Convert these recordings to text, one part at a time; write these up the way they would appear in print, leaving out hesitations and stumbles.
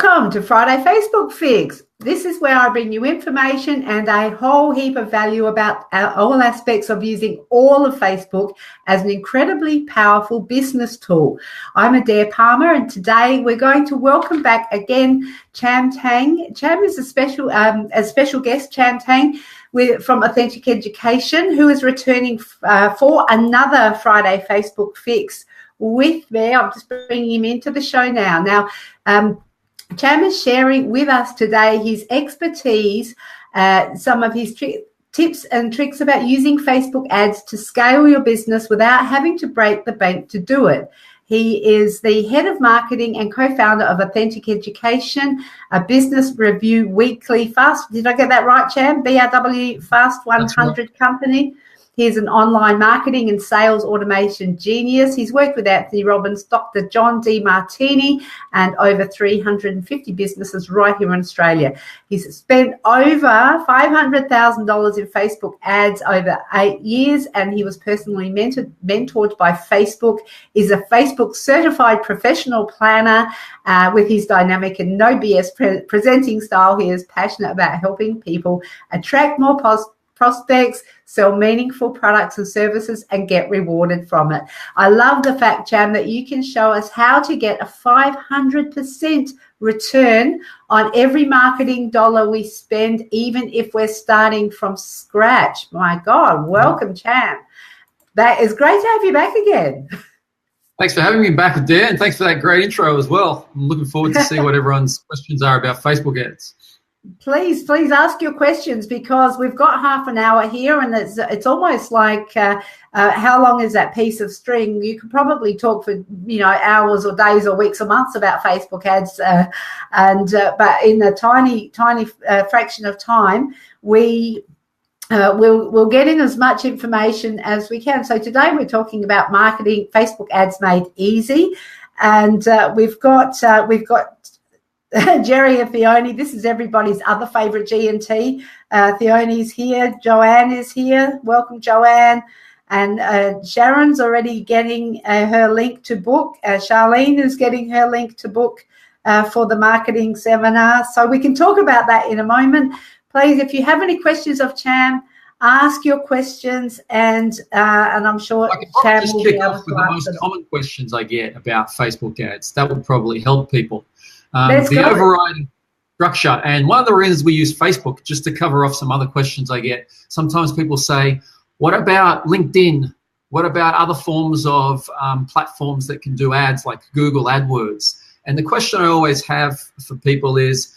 Welcome to Friday Facebook Fix. This is where I bring you information and a whole heap of value about all aspects of using all of Facebook as an incredibly powerful business tool. I'm Adaire Palmer, and today we're going to welcome back again ChamTang. Cham is a special guest, ChamTang, from Authentic Education, who is returning for another Friday Facebook Fix with me. I'm just bringing him into the show now. Cham is sharing with us today his expertise, some of his tips and tricks about using Facebook ads to scale your business without having to break the bank to do it. He is the head of marketing and co-founder of Authentic Education, a business review weekly fast. Did I get that right, Cham? BRW Fast 100 company. He's an online marketing and sales automation genius. He's worked with Anthony Robbins, Dr. John D. Martini, and over 350 businesses right here in Australia. He's spent over $500,000 in Facebook ads over 8 years, and he was personally mentored by Facebook. He's a Facebook certified professional planner with his dynamic and no BS presenting style. He is passionate about helping people attract more prospects, sell meaningful products and services, and get rewarded from it. I love the fact, Cham, that you can show us how to get a 500% return on every marketing dollar we spend, even if we're starting from scratch. My God, welcome, Cham. That is great to have you back again. Thanks for having me back, Adaire, and thanks for that great intro as well. I'm looking forward to see what everyone's questions are about Facebook ads. Please ask your questions, because we've got half an hour here, and it's almost like how long is that piece of string? You could probably talk for hours or days or weeks or months about Facebook ads, but in a tiny fraction of time, we'll get in as much information as we can. So today we're talking about marketing Facebook ads made easy, and we've got Jerry and Theone. This is everybody's other favourite G&T. Theone's here. Joanne is here. Welcome, Joanne. And Sharon's already getting her link to book. Charlene is getting her link to book for the marketing seminar. So we can talk about that in a moment. Please, if you have any questions of Cham, ask your questions, and I'm sure Cham will be able to answer the most common questions I get about Facebook ads. That would probably help people. The overriding structure, and one of the reasons we use Facebook, just to cover off some other questions I get, sometimes people say, what about LinkedIn? What about other forms of platforms that can do ads like Google AdWords? And the question I always have for people is,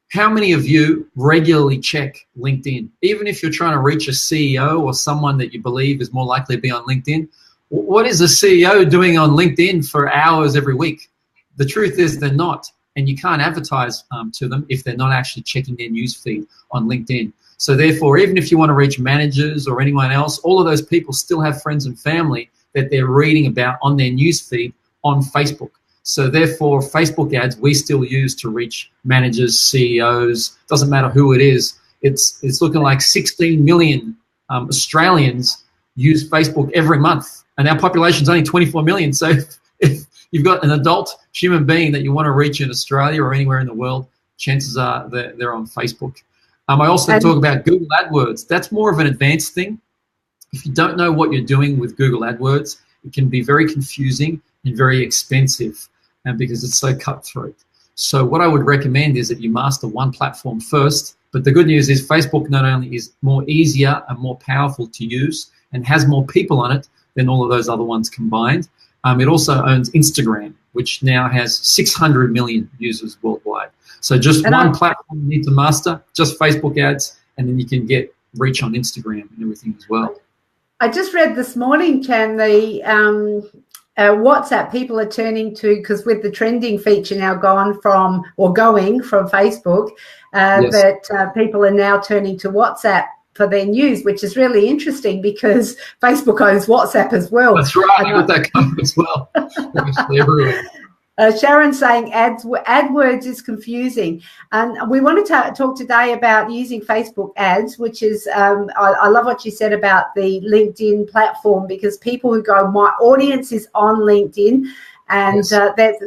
how many of you regularly check LinkedIn? Even if you're trying to reach a CEO or someone that you believe is more likely to be on LinkedIn, what is a CEO doing on LinkedIn for hours every week? The truth is they're not. And you can't advertise to them if they're not actually checking their newsfeed on LinkedIn. So therefore, even if you want to reach managers or anyone else, all of those people still have friends and family that they're reading about on their newsfeed on Facebook. So therefore, Facebook ads we still use to reach managers, CEOs, doesn't matter who it is. It's looking like 16 million Australians use Facebook every month, and our population's only 24 million. So if you've got an adult human being that you want to reach in Australia or anywhere in the world, chances are they're on Facebook. I also talk about Google AdWords. That's more of an advanced thing. If you don't know what you're doing with Google AdWords, it can be very confusing and very expensive, and because it's so cutthroat. So what I would recommend is that you master one platform first. But the good news is Facebook not only is more easier and more powerful to use and has more people on it than all of those other ones combined, it also owns Instagram, which now has 600 million users worldwide. So just one platform you need to master, just Facebook ads, and then you can get reach on Instagram and everything as well. I just read this morning, Chan, the WhatsApp people are turning to, because with the trending feature now going from Facebook, that people are now turning to WhatsApp for their news, which is really interesting because Facebook owns WhatsApp as well. That's right, I got that covered as well. Sharon's saying AdWords is confusing. And we wanted to talk today about using Facebook ads, which is, I love what you said about the LinkedIn platform, because people who go, my audience is on LinkedIn, And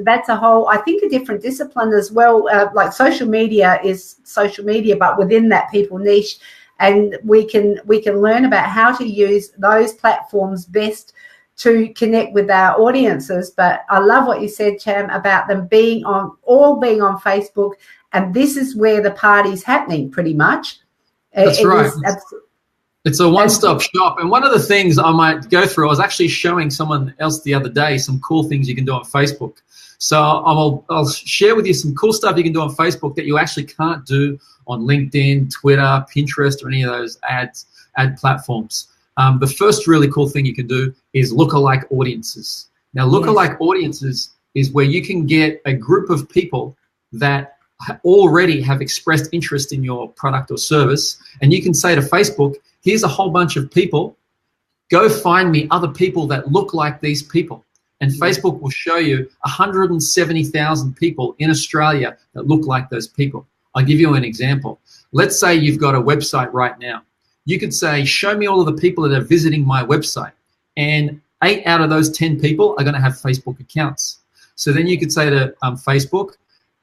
that's a whole, I think, a different discipline as well. Like social media is social media, but within that people niche, and we can learn about how to use those platforms best to connect with our audiences. But I love what you said, Cham, about them being on Facebook, and this is where the party's happening pretty much. That's right. It's a one-stop shop. And one of the things I might go through, I was actually showing someone else the other day some cool things you can do on Facebook. So I'll share with you some cool stuff you can do on Facebook that you actually can't do on LinkedIn, Twitter, Pinterest, or any of those ad platforms. The first really cool thing you can do is lookalike audiences. Now, lookalike audiences is where you can get a group of people that already have expressed interest in your product or service, and you can say to Facebook, here's a whole bunch of people, go find me other people that look like these people. And Facebook will show you 170,000 people in Australia that look like those people. I'll give you an example. Let's say you've got a website right now. You could say, show me all of the people that are visiting my website. And 8 out of those 10 people are going to have Facebook accounts. So then you could say to Facebook,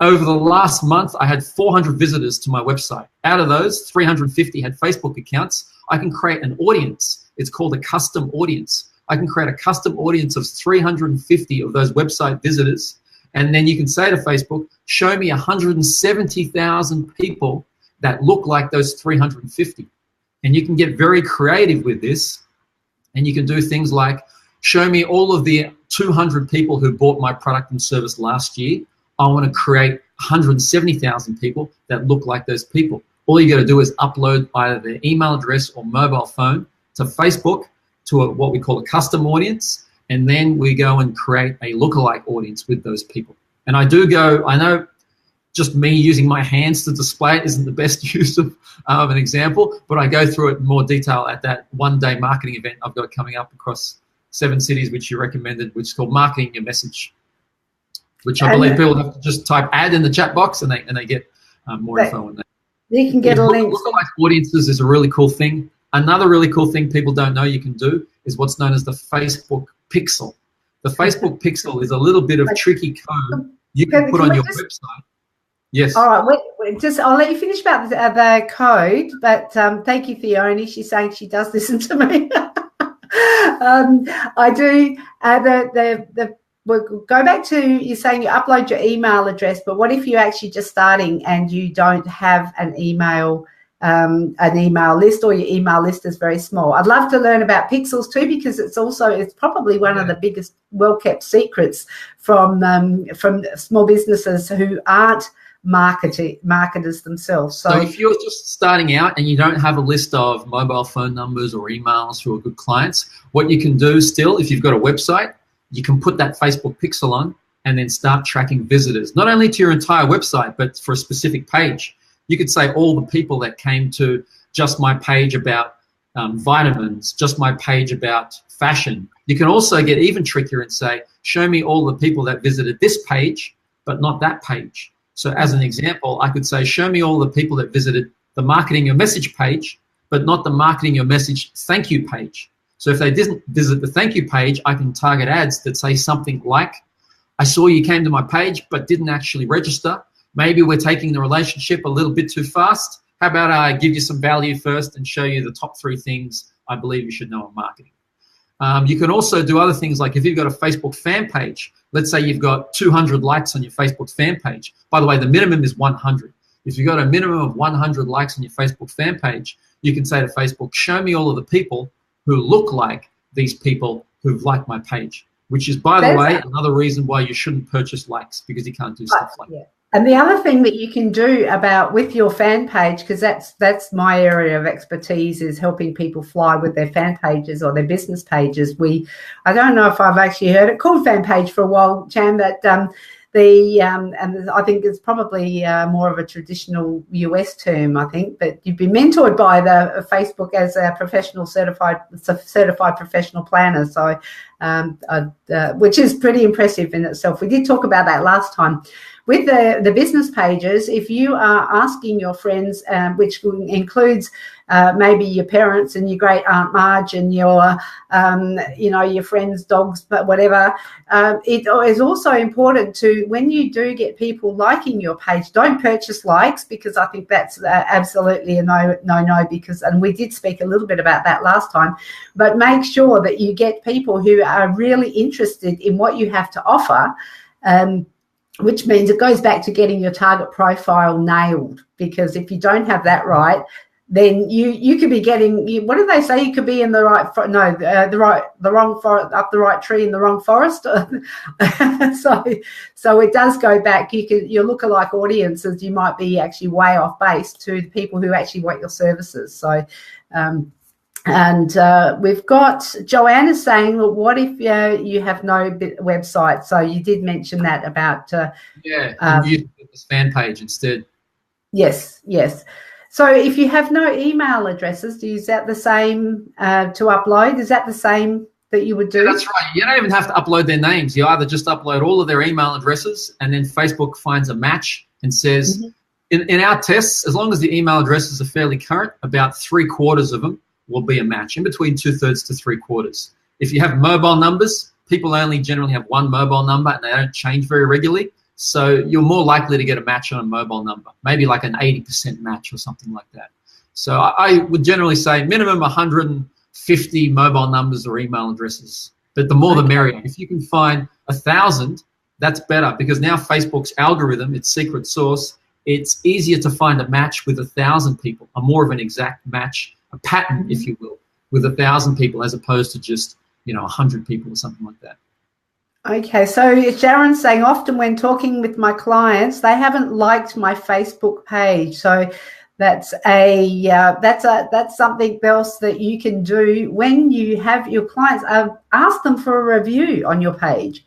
over the last month, I had 400 visitors to my website. Out of those, 350 had Facebook accounts. I can create an audience. It's called a custom audience. I can create a custom audience of 350 of those website visitors. And then you can say to Facebook, show me 170,000 people that look like those 350. And you can get very creative with this. And you can do things like, show me all of the 200 people who bought my product and service last year. I want to create 170,000 people that look like those people. All you got to do is upload either their email address or mobile phone to Facebook to what we call a custom audience, and then we go and create a lookalike audience with those people. And I know just me using my hands to display it isn't the best use of an example, but I go through it in more detail at that one-day marketing event I've got coming up across 7 cities, which you recommended, which is called Marketing Your Message, which I believe people have to just type ad in the chat box and they get more info on that. You can get a link. Lookalike audiences is a really cool thing. Another really cool thing people don't know you can do is what's known as the Facebook pixel. The Facebook pixel is a little bit of tricky code you can put on your website. Yes. All right. I'll let you finish about the code, but thank you, Fiona. She's saying she does listen to me. I do. We'll go back to you saying you upload your email address, but what if you're actually just starting and you don't have an email list, or your email list is very small? I'd love to learn about pixels too, because it's probably one of the biggest well-kept secrets from small businesses who aren't marketers themselves. So if you're just starting out and you don't have a list of mobile phone numbers or emails who are good clients, what you can do still, if you've got a website, you can put that Facebook pixel on and then start tracking visitors, not only to your entire website, but for a specific page. You could say all the people that came to just my page about vitamins, just my page about fashion. You can also get even trickier and say, show me all the people that visited this page, but not that page. So as an example, I could say, show me all the people that visited the Marketing Your Message page, but not the Marketing Your Message thank you page. So if they didn't visit the thank you page, I can target ads that say something like, I saw you came to my page but didn't actually register. Maybe we're taking the relationship a little bit too fast. How about I give you some value first and show you the top 3 things I believe you should know in marketing. You can also do other things like if you've got a Facebook fan page, let's say you've got 200 likes on your Facebook fan page. By the way, the minimum is 100. If you've got a minimum of 100 likes on your Facebook fan page, you can say to Facebook, show me all of the people who look like these people who've liked my page, which is, by the way, another reason why you shouldn't purchase likes, because you can't do stuff like that. And the other thing that you can do with your fan page, because that's my area of expertise, is helping people fly with their fan pages or their business pages. I don't know if I've actually heard it called fan page for a while, Cham, but and I think it's probably more of a traditional US term, I think, but you've been mentored by the Facebook as a certified professional planner. So which is pretty impressive in itself. We did talk about that last time. With the business pages, if you are asking your friends, which includes maybe your parents and your great Aunt Marge and your, your friends' dogs, but whatever, it is also important to, when you do get people liking your page, don't purchase likes, because I think that's absolutely a no, because, and we did speak a little bit about that last time, but make sure that you get people who are really interested in what you have to offer, which means it goes back to getting your target profile nailed, because if you don't have that right, then you could be getting, what do they say? You could be in the wrong forest, up the right tree in the wrong forest. So it does go back. Your lookalike audiences, you might be actually way off base to the people who actually want your services. So, we've got Joanna saying, well, what if you have no website? So you did mention that about use this fan page instead. Yes. So if you have no email addresses, is that the same to upload? Is that the same that you would do? Yeah, that's right. You don't even have to upload their names. You either just upload all of their email addresses, and then Facebook finds a match and says, in our tests, as long as the email addresses are fairly current, about 3/4 of them will be a match, in between 2/3 to 3/4. If you have mobile numbers, people only generally have one mobile number and they don't change very regularly. So you're more likely to get a match on a mobile number, maybe like an 80% match or something like that. So I would generally say minimum 150 mobile numbers or email addresses, but the more the merrier. If you can find 1,000, that's better, because now Facebook's algorithm, its secret sauce, it's easier to find a match with 1,000 people, a more of an exact match, a pattern, if you will, with 1,000 people, as opposed to just 100 people or something like that. Okay, so Sharon's saying, often when talking with my clients, they haven't liked my Facebook page. So that's that's something else that you can do when you have your clients. Ask them for a review on your page.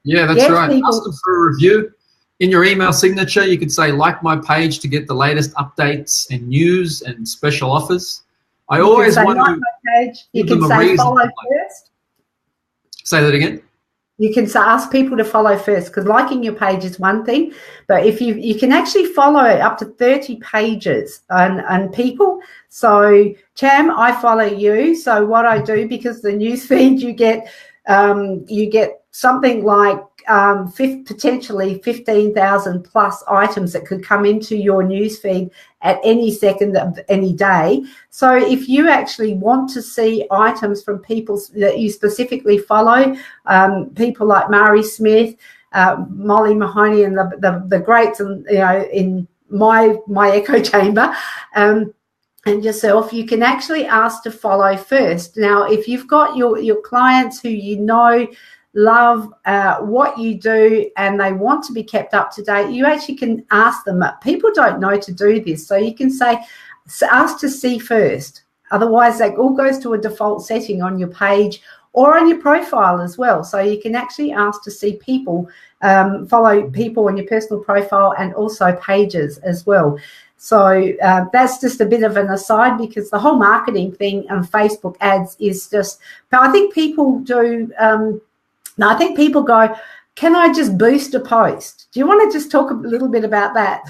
Yeah, that's right. Ask them for a review. In your email signature, you could say, like my page to get the latest updates and news and special offers. I always want to like my page. You can say follow first. Say that again. You can ask people to follow first, because liking your page is one thing, but if you can actually follow up to 30 pages and people. So Cham, I follow you. So what I do, because the newsfeed you get something like potentially 15,000 plus items that could come into your newsfeed at any second of any day. So if you actually want to see items from people that you specifically follow, people like Mari Smith, Molly Mahoney, and the greats, in my echo chamber, and yourself, you can actually ask to follow first. Now, if you've got your clients who love what you do and they want to be kept up to date, you actually can ask them. People don't know to do this, so you can say, ask to see first. Otherwise, that all goes to a default setting on your page or on your profile as well. So you can actually ask to see people, follow people on your personal profile and also pages as well. So that's just a bit of an aside, because the whole marketing thing on Facebook ads is just, but I think people do, I think people go, can I just boost a post? Do you want to just talk a little bit about that?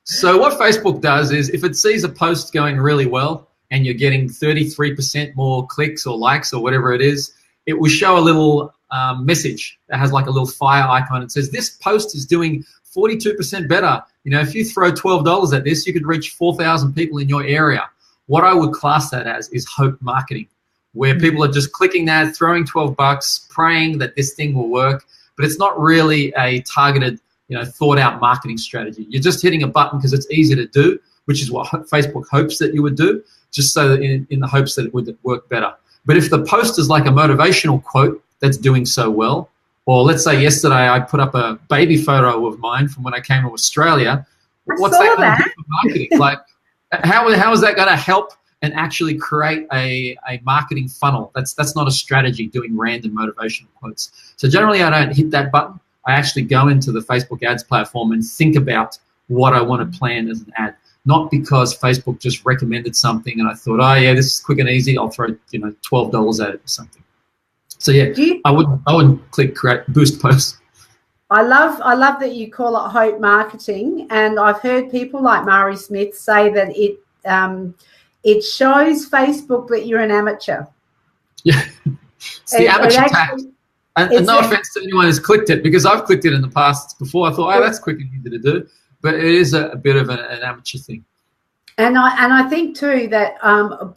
So what Facebook does is, if it sees a post going really well and you're getting 33% more clicks or likes or whatever it is, it will show a little message that has like a little fire icon. It says, this post is doing 42% better. If you throw $12 at this, you could reach 4,000 people in your area. What I would class that as is hope marketing, where people are just clicking that, throwing $12, praying that this thing will work, but it's not really a targeted, thought out marketing strategy. You're just hitting a button because it's easy to do, which is what Facebook hopes that you would do, just so that in the hopes that it would work better. But if the post is like a motivational quote that's doing so well, or let's say yesterday I put up a baby photo of mine from when I came to Australia, what's that going to do for marketing? Like, how is that going to help and actually create a marketing funnel? That's not a strategy, doing random motivational quotes. So generally I don't hit that button. I actually go into the Facebook ads platform and think about what I want to plan as an ad, not because Facebook just recommended something and I thought, oh yeah, this is quick and easy, I'll throw $12 at it or something. So yeah, I wouldn't click create boost posts. I love that you call it hope marketing, and I've heard people like Mari Smith say that it shows Facebook that you're an amateur. Yeah, it's the amateur tax. And no offense to anyone who's clicked it, because I've clicked it in the past before. I thought, oh, that's quick and easy to do, but it is a bit of an amateur thing. And I think too that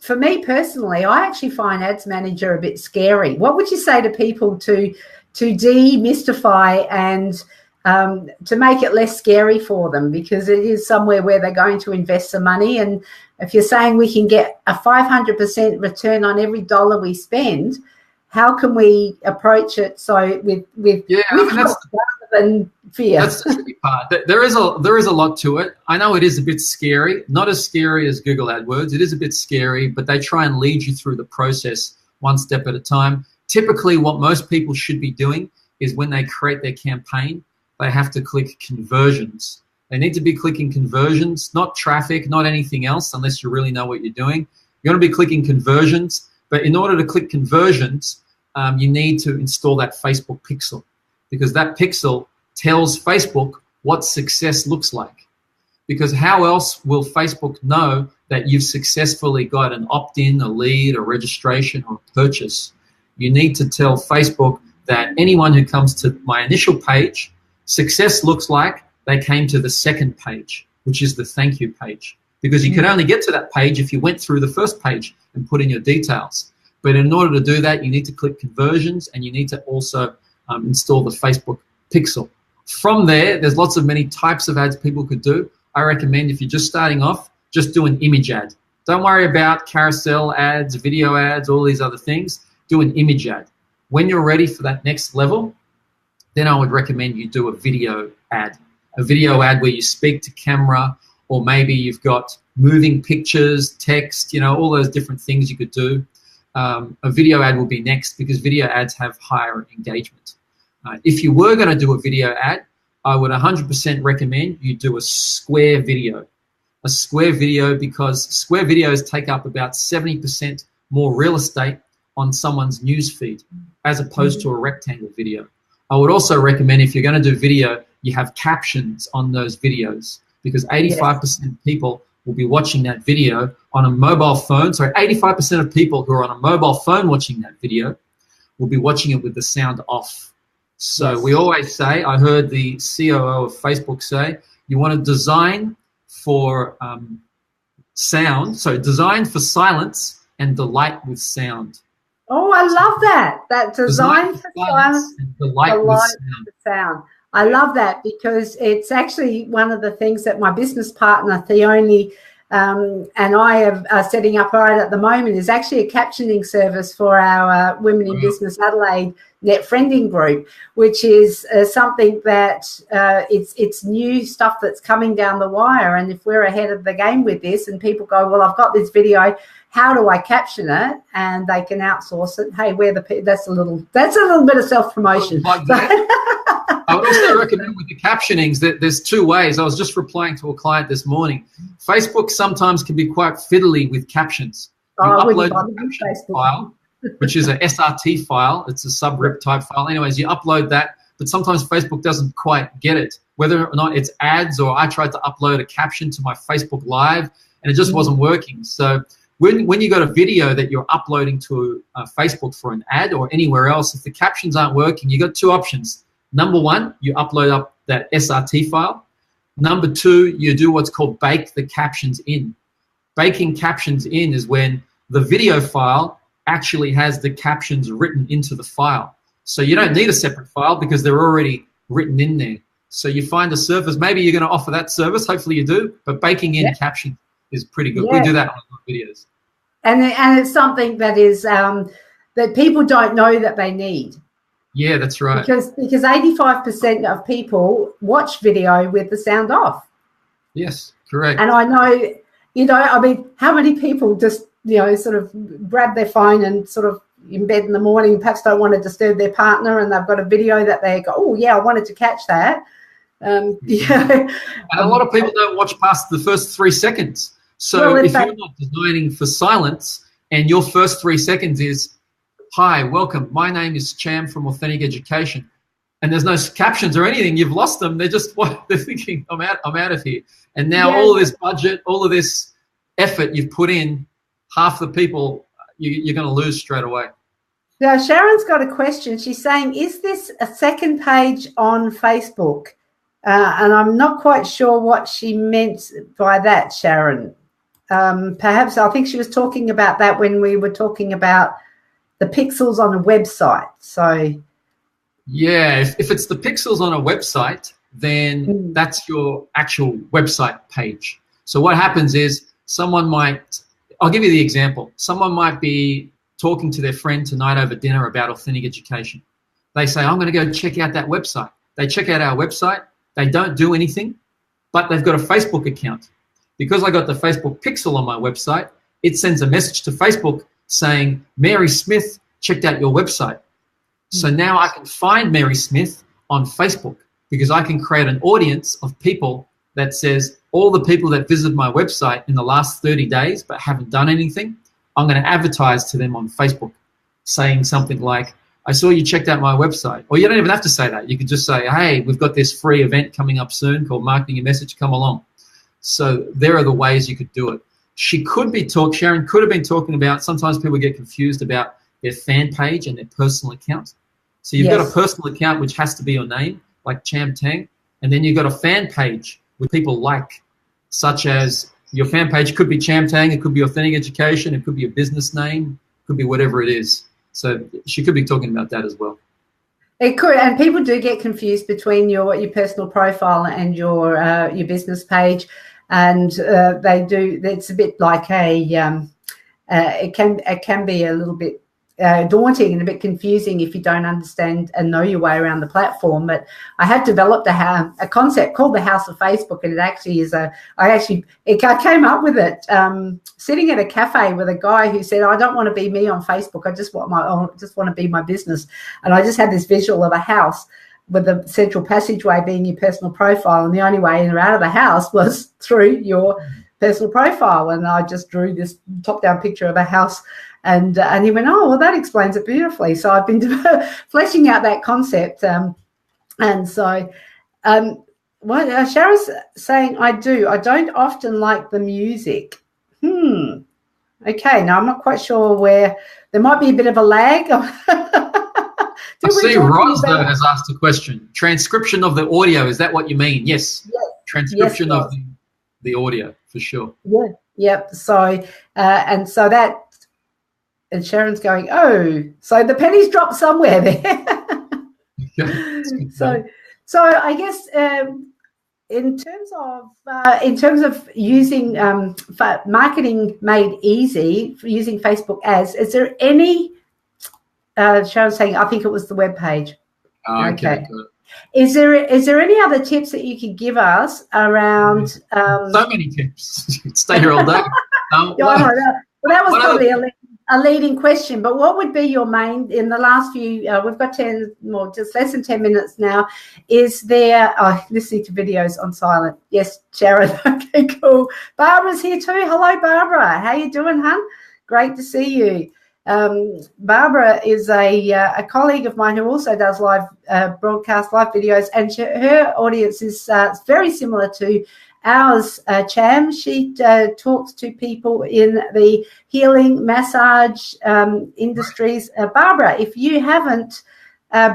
for me personally, I actually find Ads Manager a bit scary. What would you say to people to demystify and to make it less scary for them, because it is somewhere where they're going to invest some money? And if you're saying we can get a 500% return on every dollar we spend, how can we approach it so with rather than fear? That's the tricky part. There is a lot to it. I know it is a bit scary, not as scary as Google AdWords. It is a bit scary, but they try and lead you through the process one step at a time. Typically, what most people should be doing is when they create their campaign, they have to click conversions. They need to be clicking conversions, not traffic, not anything else, unless you really know what you're doing. You're going to be clicking conversions, but in order to click conversions, you need to install that Facebook pixel, because that pixel tells Facebook what success looks like. Because how else will Facebook know that you've successfully got an opt-in, a lead, a registration, or a purchase? You need to tell Facebook that anyone who comes to my initial page, success looks like they came to the second page, which is the thank you page. Because you can only get to that page if you went through the first page and put in your details. But in order to do that, you need to click conversions, and you need to also install the Facebook pixel. From there, there's lots of many types of ads people could do. I recommend, if you're just starting off, just do an image ad. Don't worry about carousel ads, video ads, all these other things. Do an image ad. When you're ready for that next level, then I would recommend you do a video ad. A video ad where you speak to camera, or maybe you've got moving pictures, text, all those different things you could do. A video ad will be next, because video ads have higher engagement. If you were going to do a video ad, I would 100% recommend you do a square video. A square video, because square videos take up about 70% more real estate on someone's news feed as opposed to a rectangle video. I would also recommend, if you're going to do video, you have captions on those videos, because 85% of people will be watching that video on a mobile phone. Sorry, 85% of people who are on a mobile phone watching that video will be watching it with the sound off. So we always say, I heard the COO of Facebook say, you want to design for sound, so design for silence and delight with sound. Oh, I love that. That design for silence and delight with sound. I love that, because it's actually one of the things that my business partner, Theone, and I are setting up right at the moment, is actually a captioning service for our Women in Business Adelaide net friending group, which is something that it's new stuff that's coming down the wire. And if we're ahead of the game with this, and people go, well, I've got this video, how do I caption it? And they can outsource it. Hey, that's a little bit of self-promotion. I would also recommend with the captionings that there's two ways. I was just replying to a client this morning. Facebook sometimes can be quite fiddly with captions. You upload the caption file, which is a SRT file. It's a subrip type file. Anyways, you upload that, but sometimes Facebook doesn't quite get it, whether or not it's ads, or I tried to upload a caption to my Facebook Live and it just wasn't working. So when you got a video that you're uploading to Facebook for an ad or anywhere else, if the captions aren't working, you got two options. Number one, you upload up that SRT file. Number two, you do what's called bake the captions in. Baking captions in is when the video file actually has the captions written into the file. So you don't need a separate file because they're already written in there. So you find a service, maybe you're going to offer that service, hopefully you do, but baking in captions is pretty good. We do that on our videos. And it's something that is that people don't know that they need. Yeah, that's right. Because 85% of people watch video with the sound off. Yes, correct. And I know, I mean, how many people just, sort of grab their phone and sort of in bed in the morning, perhaps don't want to disturb their partner, and they've got a video that they go, oh, yeah, I wanted to catch that. And a lot of people don't watch past the first 3 seconds. So if you're not designing for silence and your first 3 seconds is hi, welcome. My name is Cham from Authentic Education. And there's no captions or anything. You've lost them. They're just they're thinking, I'm out of here. And now all of this budget, all of this effort you've put in, half the people you're going to lose straight away. Now, Sharon's got a question. She's saying, is this a second page on Facebook? And I'm not quite sure what she meant by that, Sharon. Perhaps I think she was talking about that when we were talking about the pixels on a website. So, yeah, if it's the pixels on a website, then that's your actual website page. So what happens is I'll give you the example. Someone might be talking to their friend tonight over dinner about authentic education. They say, I'm going to go check out that website. They check out our website. They don't do anything, but they've got a Facebook account. Because I got the Facebook pixel on my website, it sends a message to Facebook saying, Mary Smith checked out your website. So now I can find Mary Smith on Facebook because I can create an audience of people that says all the people that visited my website in the last 30 days but haven't done anything, I'm going to advertise to them on Facebook saying something like, I saw you checked out my website. Or you don't even have to say that. You could just say, hey, we've got this free event coming up soon called Marketing Your Message, come along. So there are the ways you could do it. Sharon could have been talking about, sometimes people get confused about their fan page and their personal account. So you've got a personal account which has to be your name, like ChamTang, and then you've got a fan page with people like, such as your fan page could be ChamTang, it could be Authentic Education, it could be a business name, it could be whatever it is. So she could be talking about that as well. It could, and people do get confused between your personal profile and your business page, and they do. It's a bit like it can be a little bit daunting and a bit confusing if you don't understand and know your way around the platform. But I have developed a concept called the House of Facebook, and it actually is I came up with it sitting at a cafe with a guy who said, I don't want to be me on Facebook, I just want to be my business. And I just had this visual of a house with the central passageway being your personal profile, and the only way in or out of the house was through your personal profile. And I just drew this top-down picture of a house. And he went, oh, well, that explains it beautifully. So I've been fleshing out that concept. And so what Sharon's saying, I don't often like the music. Okay, now I'm not quite sure where there might be a bit of a lag. I see Rosdo has asked a question. Transcription of the audio, is that what you mean? Yes. Transcription of the audio, for sure. Yeah. Yep. So, and Sharon's going, oh, so the pennies dropped somewhere there. So I guess in terms of using marketing made easy, using Facebook ads, is there any? Sharon's saying, I think it was the web page. Oh, okay. Good. Is there any other tips that you could give us around? So many tips. Stay here all day. Well, that was probably a leading question, but what would be your main, in the last few, we've got just less than 10 minutes now, is there, listening to videos on silent. Yes, Sharon, okay, cool. Barbara's here too. Hello, Barbara. How you doing, hun? Great to see you. Barbara is a colleague of mine who also does live broadcast, live videos, and her audience is very similar to ours, Cham. She talks to people in the healing massage industries. Barbara, if you haven't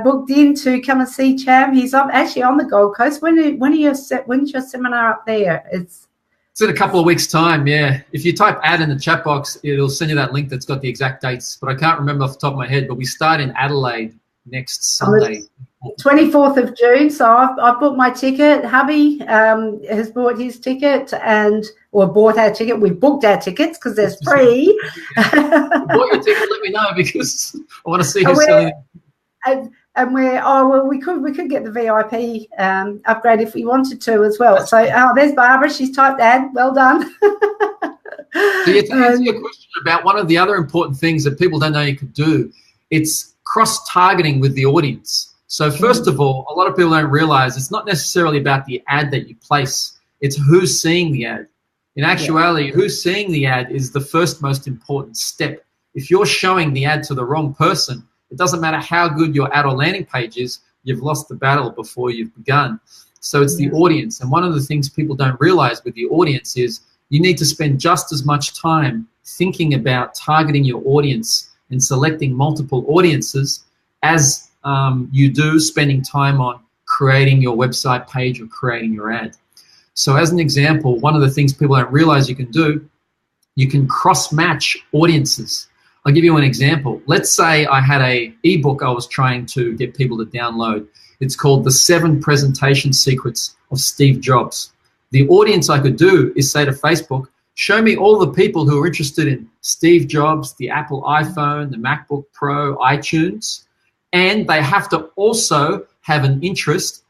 booked in to come and see Cham, he's actually on the Gold Coast. When's your seminar up there? It's in a couple of weeks' time, yeah. If you type ad in the chat box, it'll send you that link that's got the exact dates, but I can't remember off the top of my head, but we start in Adelaide next Sunday. 24th of June. So I've booked my ticket. Hubby has bought his ticket bought our ticket. We've booked our tickets because there's free. You bought your ticket, let me know because I want to see who's selling it. And we could get the VIP upgrade if we wanted to as well. So there's Barbara. She's typed ad. Well done. So to answer your question about one of the other important things that people don't know you could do, it's cross-targeting with the audience. So first of all, a lot of people don't realize it's not necessarily about the ad that you place. It's who's seeing the ad. In actuality, who's seeing the ad is the first most important step if you're showing the ad to the wrong person, it doesn't matter how good your ad or landing page is, you've lost the battle before you've begun. So it's the audience. And one of the things people don't realize with the audience is you need to spend just as much time thinking about targeting your audience and selecting multiple audiences as you do spending time on creating your website page or creating your ad. So as an example, one of the things people don't realize you can do, you can cross-match audiences. I'll give you an example. Let's say I had an ebook I was trying to get people to download. It's called The 7 Presentation Secrets of Steve Jobs. The audience I could do is say to Facebook, show me all the people who are interested in Steve Jobs, the Apple iPhone, the MacBook Pro, iTunes, and they have to also have an interest,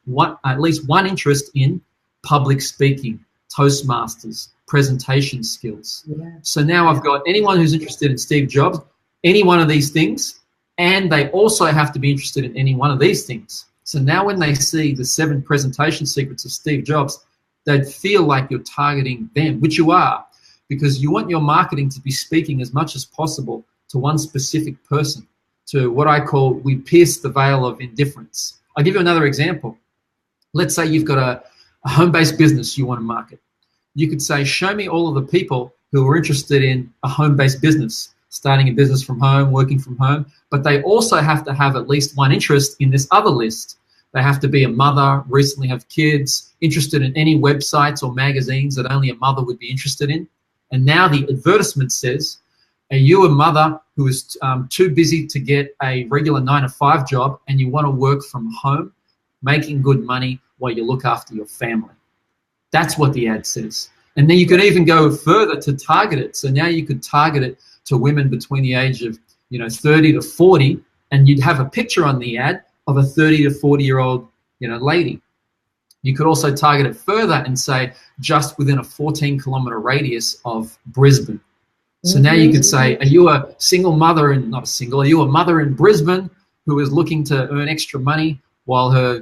at least one interest in public speaking, Toastmasters, presentation skills. Yeah. So now I've got anyone who's interested in Steve Jobs, any one of these things, and they also have to be interested in any one of these things. So now when they see the 7 presentation secrets of Steve Jobs, they'd feel like you're targeting them, which you are, because you want your marketing to be speaking as much as possible to one specific person, to what I call, we pierce the veil of indifference. I'll give you another example. Let's say you've got a home-based business you want to market. You could say, show me all of the people who are interested in a home-based business, starting a business from home, working from home, but they also have to have at least one interest in this other list. They have to be a mother, recently have kids, interested in any websites or magazines that only a mother would be interested in. And now the advertisement says, are you a mother who is too busy to get a regular 9-to-5 job and you want to work from home, making good money while you look after your family? That's what the ad says. And then you could even go further to target it. So now you could target it to women between the age of 30 to 40, and you'd have a picture on the ad of a 30 to 40-year-old lady. You could also target it further and say just within a 14-kilometer radius of Brisbane. So now you could say, are you a single mother, and not a single, are you a mother in Brisbane who is looking to earn extra money while her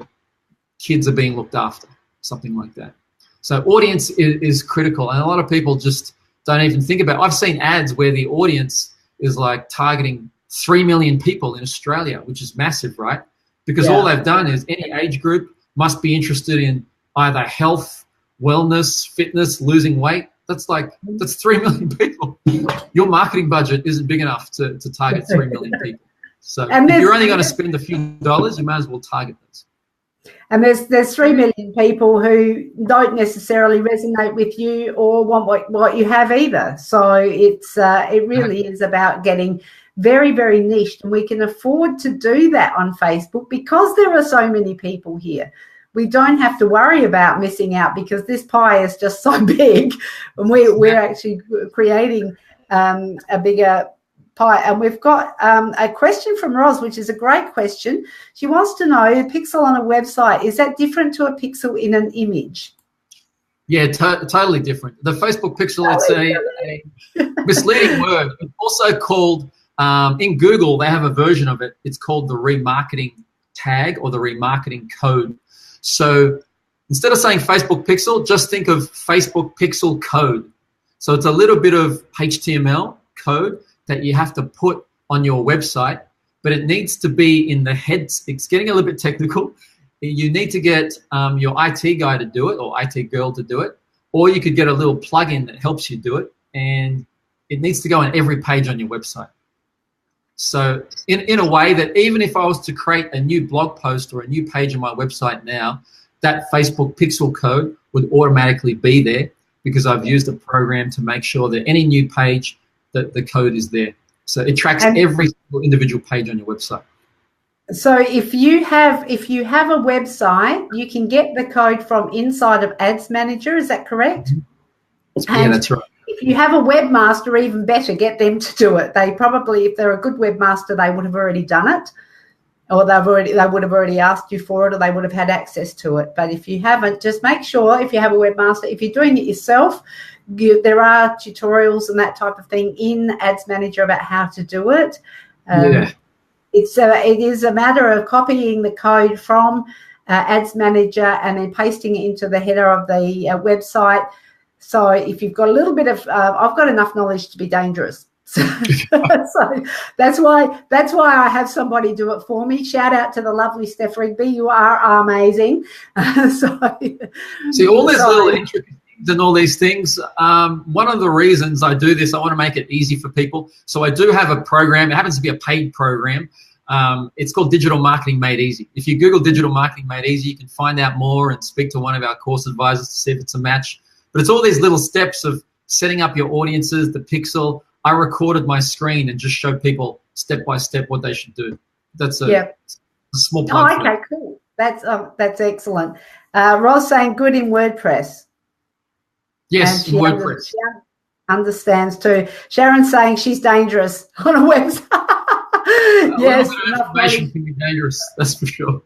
kids are being looked after? Something like that. So audience is critical, and a lot of people just don't even think about it. I've seen ads where the audience is like targeting 3 million people in Australia, which is massive, right? Because all they've done is any age group must be interested in either health, wellness, fitness, losing weight. That's 3 million people. Your marketing budget isn't big enough to target 3 million people. So if you're only going to spend a few dollars, you might as well target those. And there's 3 million people who don't necessarily resonate with you or want what you have either. So it really is about getting very, very niched, and we can afford to do that on Facebook because there are so many people here. We don't have to worry about missing out because this pie is just so big, and we're actually creating a bigger pie. And we've got a question from Roz, which is a great question. She wants to know, a pixel on a website, is that different to a pixel in an image? Yeah, totally different. The Facebook pixel, it's a misleading word. It's also called, in Google, they have a version of it. It's called the remarketing tag or the remarketing code. So instead of saying Facebook pixel, just think of Facebook pixel code. So it's a little bit of HTML code that you have to put on your website, but it needs to be in the heads. It's getting a little bit technical. You need to get your IT guy to do it or IT girl to do it, or you could get a little plugin that helps you do it, and it needs to go on every page on your website. So in a way that even if I was to create a new blog post or a new page on my website now, that Facebook pixel code would automatically be there because I've used a program to make sure that any new page, that the code is there. So it tracks every single individual page on your website. So if you have a website, you can get the code from inside of Ads Manager. Is that correct? Yeah, that's right. If you have a webmaster, even better, get them to do it. They probably, if they're a good webmaster, they would have already done it, or they would have already asked you for it, or they would have had access to it. But if you haven't, just make sure if you have a webmaster, if you're doing it yourself, there are tutorials and that type of thing in Ads Manager about how to do it. It is a matter of copying the code from Ads Manager and then pasting it into the header of the website. So if you've got a little bit of, I've got enough knowledge to be dangerous. So, so that's why I have somebody do it for me. Shout out to the lovely Steph Rigby. You are amazing. See, all these little intricacies and all these things. One of the reasons I do this, I want to make it easy for people. So I do have a program. It happens to be a paid program. It's called Digital Marketing Made Easy. If you Google Digital Marketing Made Easy, you can find out more and speak to one of our course advisors to see if it's a match. But it's all these little steps of setting up your audiences, the pixel. I recorded my screen and just showed people step by step what they should do. That's a small plug. Oh, okay, cool. That's excellent. Roz saying good in WordPress. Yes, in WordPress. She understands too. Sharon saying she's dangerous on a website. Yes, information can be dangerous. That's for sure.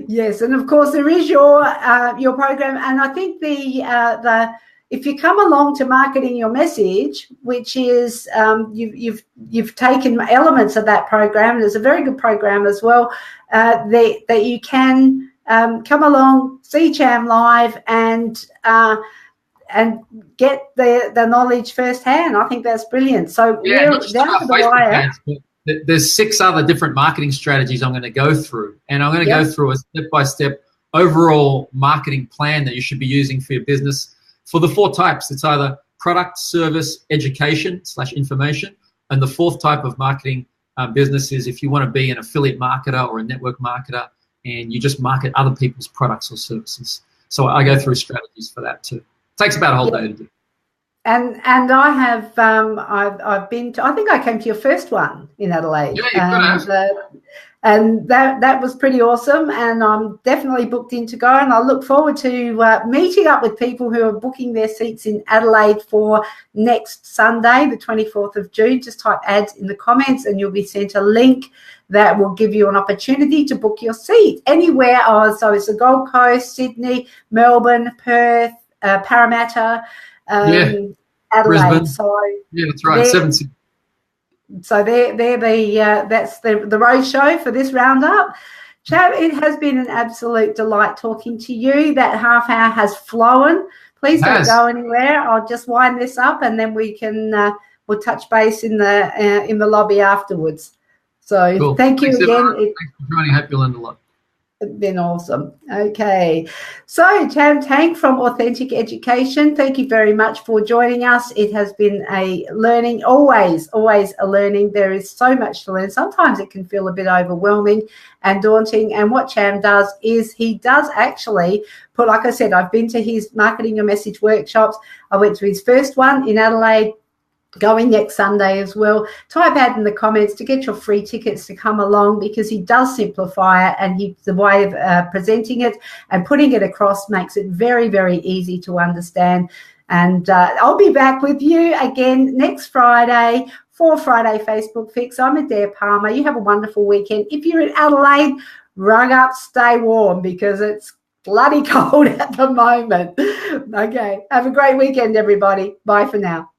Yes, and of course there is your program, and I think the if you come along to marketing your message, which is you've taken elements of that program, and it's a very good program as well, that you can come along, see Cham live, and get the knowledge firsthand. I think that's brilliant. So we're down to the wire. There's 6 other different marketing strategies I'm going to go through, and I'm going to go through a step-by-step overall marketing plan that you should be using for your business. For the 4 types, it's either product, service, education / information, and the 4th type of marketing business is if you want to be an affiliate marketer or a network marketer and you just market other people's products or services. So I go through strategies for that too. It takes about a whole day to do. And I have I've been to, I think I came to your first one in Adelaide. Yeah, you could have. And that was pretty awesome, and I'm definitely booked in to go, and I look forward to meeting up with people who are booking their seats in Adelaide for next Sunday, the 24th of June. Just type ads in the comments and you'll be sent a link that will give you an opportunity to book your seat anywhere. So it's the Gold Coast, Sydney, Melbourne, Perth, Parramatta, Adelaide. Brisbane. So yeah, that's right. 7 cities. So that's the road show for this roundup. Cham, it has been an absolute delight talking to you. That half hour has flown. Please don't go anywhere. I'll just wind this up and then we can we'll touch base in the lobby afterwards. So cool. Thank you again. Thanks for joining. Hope you learned a lot. It's been awesome. Okay. So ChamTang from Authentic Education, thank you very much for joining us. It has been a learning, always a learning. There is so much to learn. Sometimes it can feel a bit overwhelming and daunting. And what Cham does is he does actually put, like I said, I've been to his Marketing Your Message workshops. I went to his first one in Adelaide, going next Sunday as well. Type out in the comments to get your free tickets to come along, because he does simplify it, and the way of presenting it and putting it across makes it very, very easy to understand. And I'll be back with you again next Friday for Friday Facebook Fix. I'm Adaire Palmer. You have a wonderful weekend. If you're in Adelaide, rug up, stay warm, because it's bloody cold at the moment. Okay. Have a great weekend, everybody. Bye for now.